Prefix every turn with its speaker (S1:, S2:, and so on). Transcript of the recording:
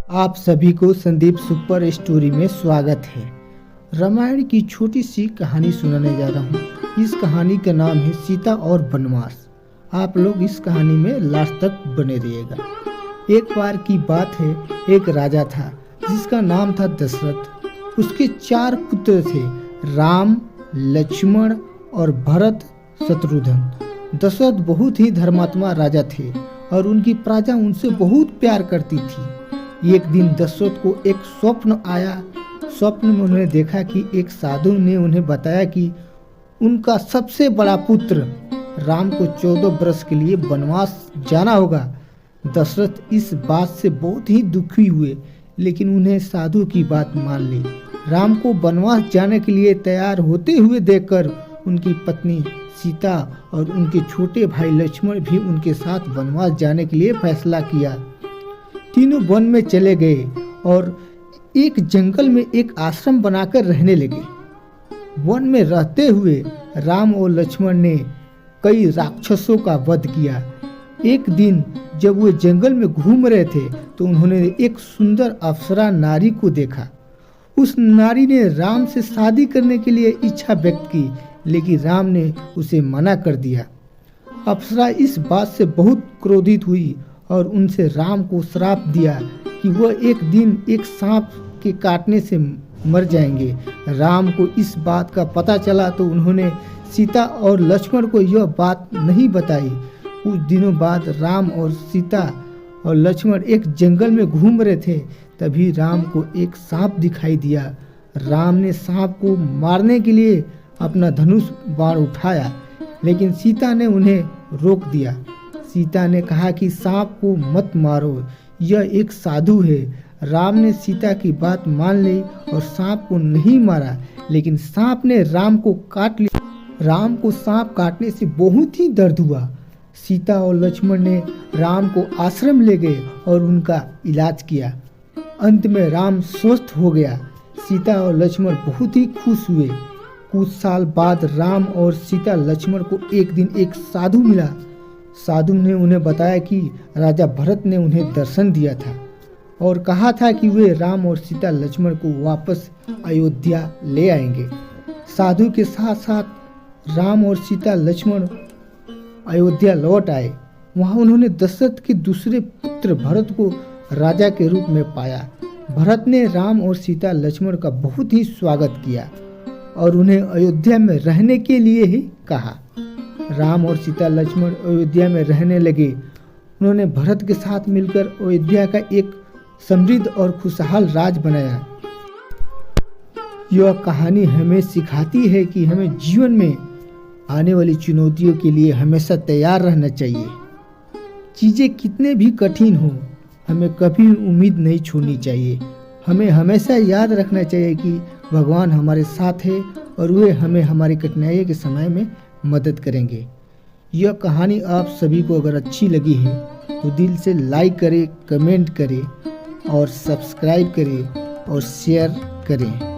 S1: आप सभी को संदीप सुपर स्टोरी में स्वागत है। रामायण की छोटी सी कहानी सुनाने जा रहा हूँ। इस कहानी का नाम है सीता और वनवास। आप लोग इस कहानी में लास्ट तक बने रहिएगा। एक बार की बात है, एक राजा था जिसका नाम था दशरथ। उसके 4 पुत्र थे, राम, लक्ष्मण और भरत शत्रुघ्न। दशरथ बहुत ही धर्मात्मा राजा थे और उनकी प्रजा उनसे बहुत प्यार करती थी। एक दिन दशरथ को एक स्वप्न आया। स्वप्न में उन्होंने देखा कि एक साधु ने उन्हें बताया कि उनका सबसे बड़ा पुत्र राम को 14 वर्ष के लिए वनवास जाना होगा। दशरथ इस बात से बहुत ही दुखी हुए, लेकिन उन्हें साधु की बात मान ली। राम को वनवास जाने के लिए तैयार होते हुए देखकर उनकी पत्नी सीता और उनके छोटे भाई लक्ष्मण भी उनके साथ वनवास जाने के लिए फैसला किया। तीनों वन में चले गए और एक जंगल में एक आश्रम बनाकर रहने लगे। वन में रहते हुए राम और लक्ष्मण ने कई राक्षसों का वध किया। एक दिन जब वे जंगल में घूम रहे थे तो उन्होंने एक सुंदर अप्सरा नारी को देखा। उस नारी ने राम से शादी करने के लिए इच्छा व्यक्त की, लेकिन राम ने उसे मना कर दिया। अप्सरा इस बात से बहुत क्रोधित हुई और उनसे राम को श्राप दिया कि वह एक दिन एक सांप के काटने से मर जाएंगे। राम को इस बात का पता चला तो उन्होंने सीता और लक्ष्मण को यह बात नहीं बताई। कुछ दिनों बाद राम और सीता और लक्ष्मण एक जंगल में घूम रहे थे, तभी राम को एक सांप दिखाई दिया। राम ने सांप को मारने के लिए अपना धनुष बाण उठाया, लेकिन सीता ने उन्हें रोक दिया। सीता ने कहा कि सांप को मत मारो, यह एक साधु है। राम ने सीता की बात मान ली और सांप को नहीं मारा, लेकिन सांप ने राम को काट लिया। राम को सांप काटने से बहुत ही दर्द हुआ। सीता और लक्ष्मण ने राम को आश्रम ले गए और उनका इलाज किया। अंत में राम स्वस्थ हो गया। सीता और लक्ष्मण बहुत ही खुश हुए। कुछ साल बाद राम और सीता लक्ष्मण को एक दिन एक साधु मिला। साधु ने उन्हें बताया कि राजा भरत ने उन्हें दर्शन दिया था और कहा था कि वे राम और सीता लक्ष्मण को वापस अयोध्या ले आएंगे। साधु के साथ साथ राम और सीता लक्ष्मण अयोध्या लौट आए। वहां उन्होंने दशरथ के दूसरे पुत्र भरत को राजा के रूप में पाया। भरत ने राम और सीता लक्ष्मण का बहुत ही स्वागत किया और उन्हें अयोध्या में रहने के लिए ही कहा। राम और सीता लक्ष्मण अयोध्या में रहने लगे। उन्होंने भरत के साथ मिलकर अयोध्या का एक समृद्ध और खुशहाल राज बनाया। यह कहानी हमें सिखाती है कि हमें जीवन में आने वाली चुनौतियों के लिए हमेशा तैयार रहना चाहिए। चीज़ें कितने भी कठिन हो, हमें कभी उम्मीद नहीं छोड़नी चाहिए। हमें हमेशा याद रखना चाहिए कि भगवान हमारे साथ है और वे हमें हमारी कठिनाइयों के समय में मदद करेंगे। यह कहानी आप सभी को अगर अच्छी लगी है तो दिल से लाइक करें, कमेंट करें और सब्सक्राइब करें और शेयर करें।